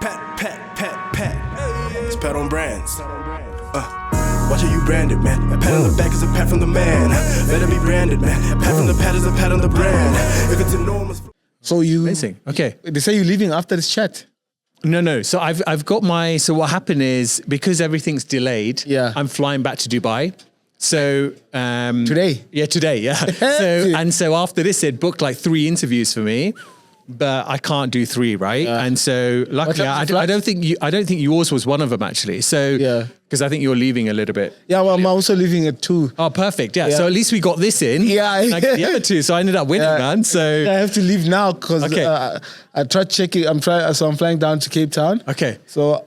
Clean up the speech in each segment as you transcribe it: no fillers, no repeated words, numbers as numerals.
Pat. It's Pat on brands. Watch how you branded, man. A pat on the back is a pat from the man. Better be branded, man. Pat from the pat is a pat on the brand. If it's enormous. So you amazing. Okay. They say you're leaving after this chat. No. So I've got my. So what happened is because everything's delayed. Yeah. I'm flying back to Dubai. So today. Yeah, today. Yeah. So after this, they'd booked like 3 interviews for me. But I can't do 3, right? And so luckily, I don't think yours was one of them actually. So because I think you're leaving a little bit. Yeah, well, I'm also leaving at 2. Oh, perfect. Yeah. So at least we got this in. Yeah. Like the other 2. So I ended up winning, man. So I have to leave now because I tried checking. I'm flying down to Cape Town. Okay. So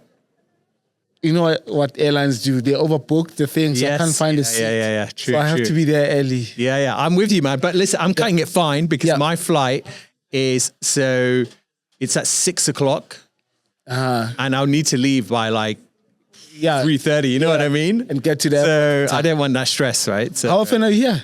you know what airlines do? They overbook the things. So I can't find a seat. Yeah. True. So I have to be there early. Yeah. I'm with you, man. But listen, I'm cutting it fine because my flight is it's at 6 o'clock and I'll need to leave by like 3:30, you know what I mean? And get to there. So I don't want that stress, right? So how often are you here?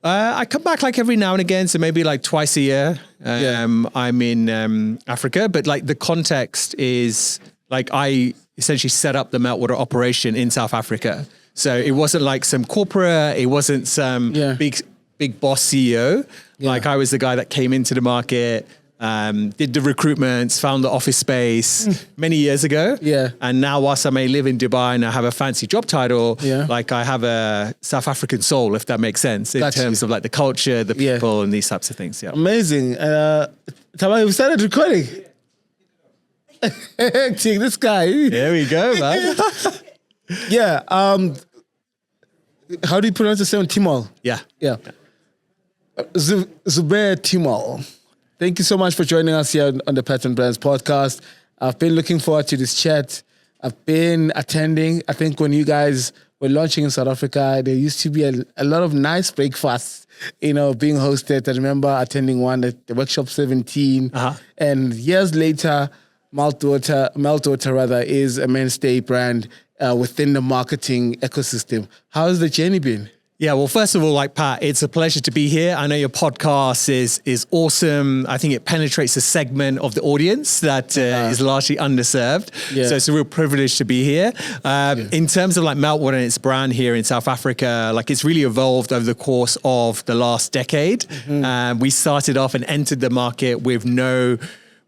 I come back like every now and again, so maybe like twice a year. I'm in Africa, but like the context is like I essentially set up the Meltwater operation in South Africa. So it wasn't like some corporate, it wasn't some big boss CEO. Like I was the guy that came into the market, did the recruitments, found the office space many years ago. Yeah. And now whilst I may live in Dubai and I have a fancy job title, like I have a South African soul, if that makes sense, in terms of like the culture, the people and these types of things. Yeah. Amazing. Tama, we started recording. Check this guy. There we go, man. How do you pronounce the name? Timol? Yeah. Zubair Timol. Thank you so much for joining us here on the Pat on Brands podcast. I've been looking forward to this chat. I've been attending. I think when you guys were launching in South Africa, there used to be a lot of nice breakfasts, being hosted. I remember attending one at the Workshop 17. And years later, Meltwater is a mainstay brand within the marketing ecosystem. How has the journey been? Yeah, well, first of all, like Pat, it's a pleasure to be here. I know your podcast is awesome. I think it penetrates a segment of the audience that is largely underserved. So it's a real privilege to be here. In terms of like Meltwater and its brand here in South Africa, like it's really evolved over the course of the last decade. We started off and entered the market with no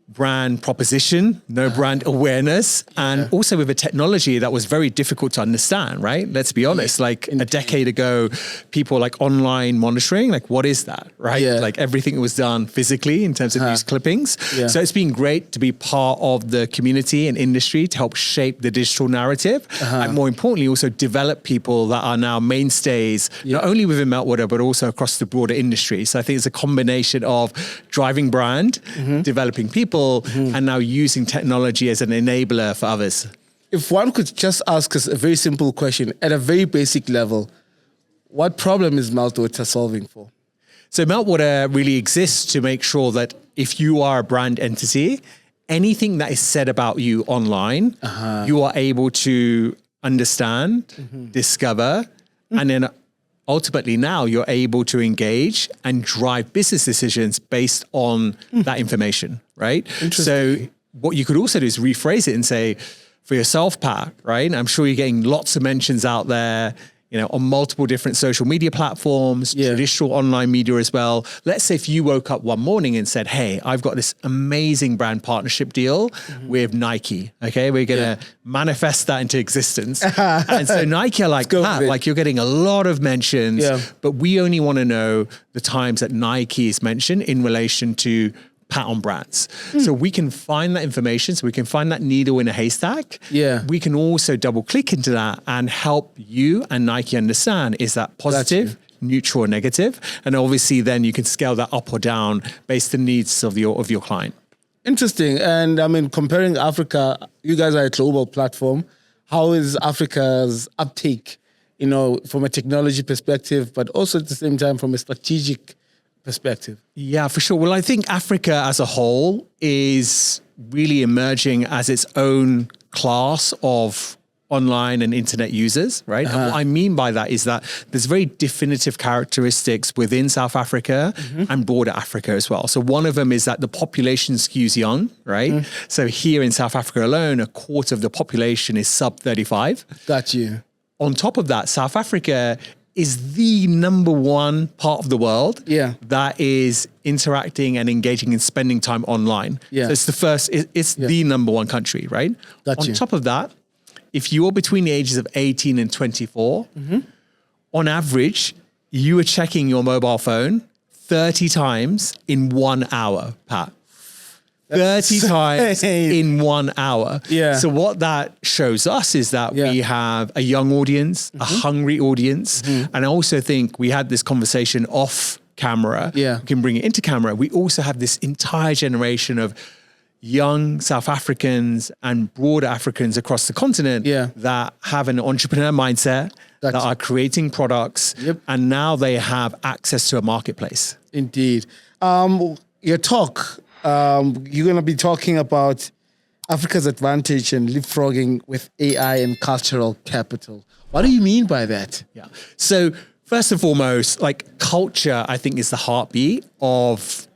brand proposition, no brand awareness, and also with a technology that was very difficult to understand, right? Let's be honest, like a decade ago, people like online monitoring, like what is that, right? Like everything was done physically in terms of news clippings. So it's been great to be part of the community and industry to help shape the digital narrative and more importantly, also develop people that are now mainstays, not only within Meltwater, but also across the broader industry. So I think it's a combination of driving brand, developing people, and now using technology as an enabler for others. If one could just ask us a very simple question at a very basic level, what problem is Meltwater solving for? So Meltwater really exists to make sure that if you are a brand entity, anything that is said about you online, you are able to understand, discover, and then ultimately now you're able to engage and drive business decisions based on that information, right? So what you could also do is rephrase it and say, for yourself, Pat, right? I'm sure you're getting lots of mentions out there, on multiple different social media platforms, traditional online media as well. Let's say if you woke up one morning and said, hey, I've got this amazing brand partnership deal with Nike. Okay, we're going to manifest that into existence. And so Nike are like, Pat, like you're getting a lot of mentions, but we only want to know the times that Nike is mentioned in relation to Pat on brands. So we can find that information, so we can find that needle in a haystack. We can also double click into that and help you and Nike understand, is that positive, neutral, or negative? And obviously then you can scale that up or down based on the needs of your client. Interesting. And I mean, comparing Africa, you guys are a global platform. How is Africa's uptake, from a technology perspective, but also at the same time from a strategic perspective? Yeah, for sure. Well, I think Africa as a whole is really emerging as its own class of online and internet users, right? And what I mean by that is that there's very definitive characteristics within South Africa and broader Africa as well. So one of them is that the population skews young, right? So here in South Africa alone, a quarter of the population is sub 35. Got you. On top of that, South Africa is the number one part of the world that is interacting and engaging and spending time online. So it's the first, it's the number one country, right? On top of that, if you're between the ages of 18 and 24, on average, you are checking your mobile phone 30 times in 1 hour, Pat. 30 times in 1 hour. So what that shows us is that we have a young audience, a hungry audience. And I also think we had this conversation off camera. We can bring it into camera. We also have this entire generation of young South Africans and broader Africans across the continent that have an entrepreneur mindset, that are creating products, and now they have access to a marketplace. Indeed. Your talk, you're going to be talking about Africa's advantage and leapfrogging with AI and cultural capital. What do you mean by that? So first and foremost, like culture, I think is the heartbeat of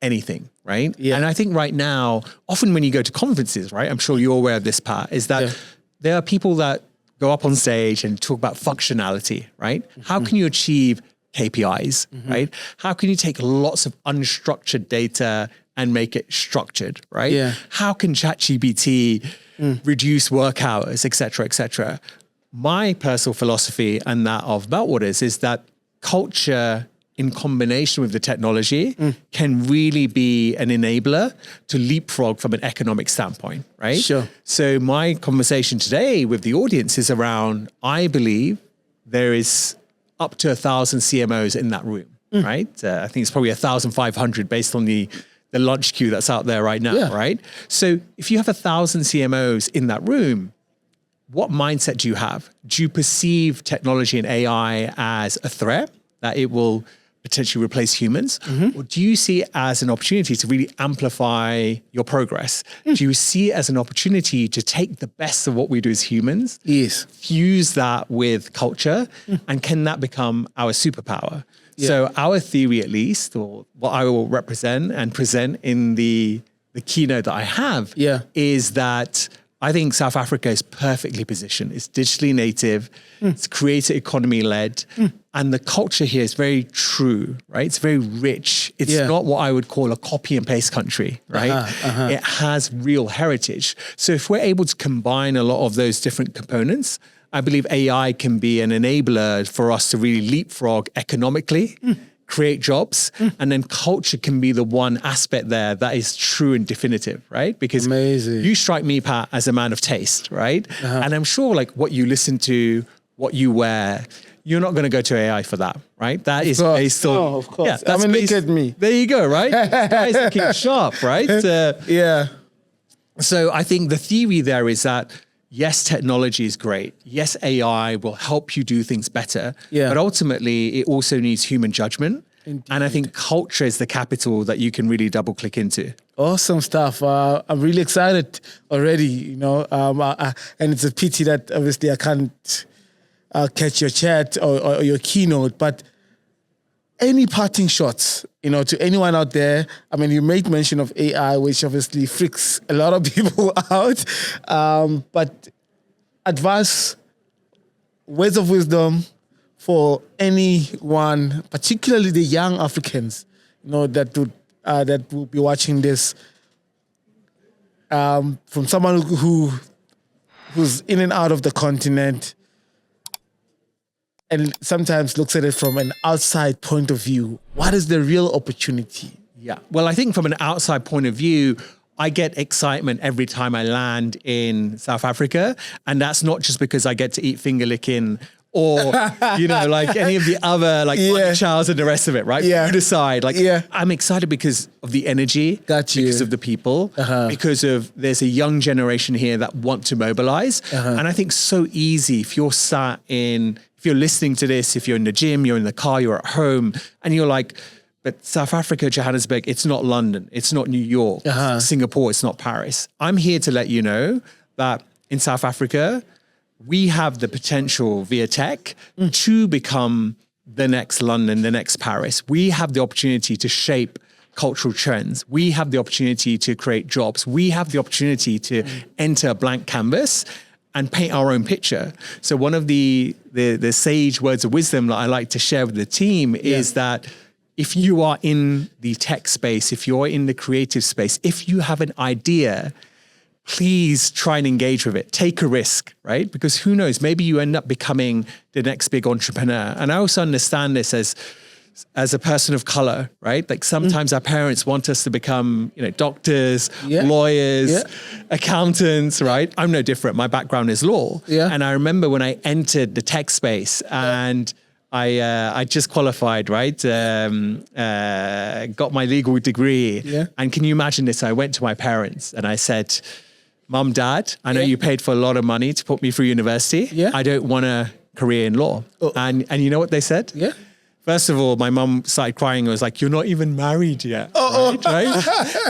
anything. Right. And I think right now, often when you go to conferences, right, I'm sure you're aware of this, Pat, is that there are people that go up on stage and talk about functionality, right? How can you achieve KPIs, right? How can you take lots of unstructured data and make it structured, right? How can ChatGPT reduce work hours, et cetera, et cetera? My personal philosophy and that of Meltwater's is that culture in combination with the technology can really be an enabler to leapfrog from an economic standpoint, right? So my conversation today with the audience is around, I believe there is up to 1,000 CMOs in that room, right? I think it's probably 1,500 based on the lunch queue that's out there right now, right? So if you have 1,000 CMOs in that room, what mindset do you have? Do you perceive technology and AI as a threat, that it will potentially replace humans? Or do you see it as an opportunity to really amplify your progress? Do you see it as an opportunity to take the best of what we do as humans, fuse that with culture, and can that become our superpower? So our theory, at least, or what I will represent and present in the keynote that I have, is that I think South Africa is perfectly positioned. It's digitally native, it's creator economy led, and the culture here is very true, right? It's very rich. It's not what I would call a copy and paste country, right? It has real heritage. So if we're able to combine a lot of those different components, I believe AI can be an enabler for us to really leapfrog economically, create jobs, and then culture can be the one aspect there that is true and definitive, right? Because you strike me, Pat, as a man of taste, right? And I'm sure like what you listen to, what you wear, you're not going to go to AI for that, right? That is based on... Oh, of course. Yeah, look at me. There you go, right? Guys looking sharp, right? So I think the theory there is that yes, technology is great. Yes, AI will help you do things better. But ultimately, it also needs human judgment. Indeed. And I think culture is the capital that you can really double click into. Awesome stuff. I'm really excited already, you know, and it's a pity that obviously I can't catch your chat or your keynote, but any parting shots, you know, to anyone out there? I mean, you made mention of AI, which obviously freaks a lot of people out, but advice, words of wisdom for anyone, particularly the young Africans, you know, that will be watching this, from someone who's in and out of the continent, and sometimes looks at it from an outside point of view. What is the real opportunity? Yeah. Well, I think from an outside point of view, I get excitement every time I land in South Africa. And that's not just because I get to eat finger licking or, you know, like any of the other, like Charles and the rest of it, right? Food aside, like I'm excited because of the energy, because of the people, because of there's a young generation here that want to mobilize. And I think so easy if you're sat in, if you're listening to this, if you're in the gym, you're in the car, you're at home, and you're like, but South Africa, Johannesburg, it's not London, it's not New York, it's not Singapore, it's not Paris. I'm here to let you know that in South Africa, we have the potential via tech to become the next London, the next Paris. We have the opportunity to shape cultural trends. We have the opportunity to create jobs. We have the opportunity to enter a blank canvas and paint our own picture. So one of the sage words of wisdom that I like to share with the team is that if you are in the tech space, if you're in the creative space, if you have an idea, please try and engage with it. Take a risk, right? Because who knows, maybe you end up becoming the next big entrepreneur. And I also understand this as a person of color, right? Like sometimes our parents want us to become, doctors, lawyers, accountants, right? I'm no different. My background is law. Yeah. And I remember when I entered the tech space and I just qualified, right? Got my legal degree. Yeah. And can you imagine this? I went to my parents and I said, Mom, Dad, I know you paid for a lot of money to put me through university. Yeah. I don't want a career in law. Oh. And you know what they said? Yeah. First of all, my mom started crying and was like, you're not even married yet. Right?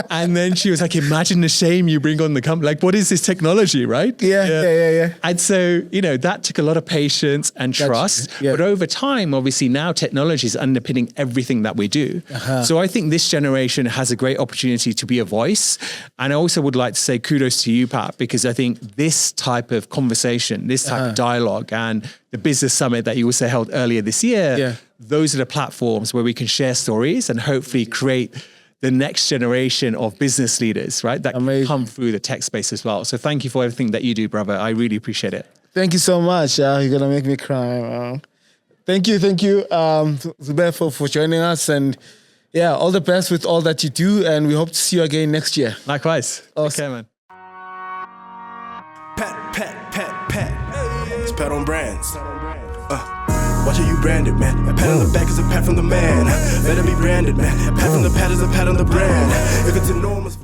And then she was like, imagine the shame you bring on the company. Like, what is this technology, right? Yeah. And so, that took a lot of patience and trust. Yeah. But over time, obviously now technology is underpinning everything that we do. So I think this generation has a great opportunity to be a voice. And I also would like to say kudos to you, Pat, because I think this type of conversation, this type of dialogue and the business summit that you also held earlier this year, those are the platforms where we can share stories and hopefully create the next generation of business leaders, right? That come through the tech space as well. So thank you for everything that you do, brother. I really appreciate it. Thank you so much. You're going to make me cry. Thank you, Zubair, for joining us. And all the best with all that you do. And we hope to see you again next year. Likewise. Awesome. Okay, man. Pat. It's Pat on Brands. Watch how you branded, man. A pat on the back is a pat from the man. Better be branded, man. A pat from the pat is a pat on the brand. If it's enormous.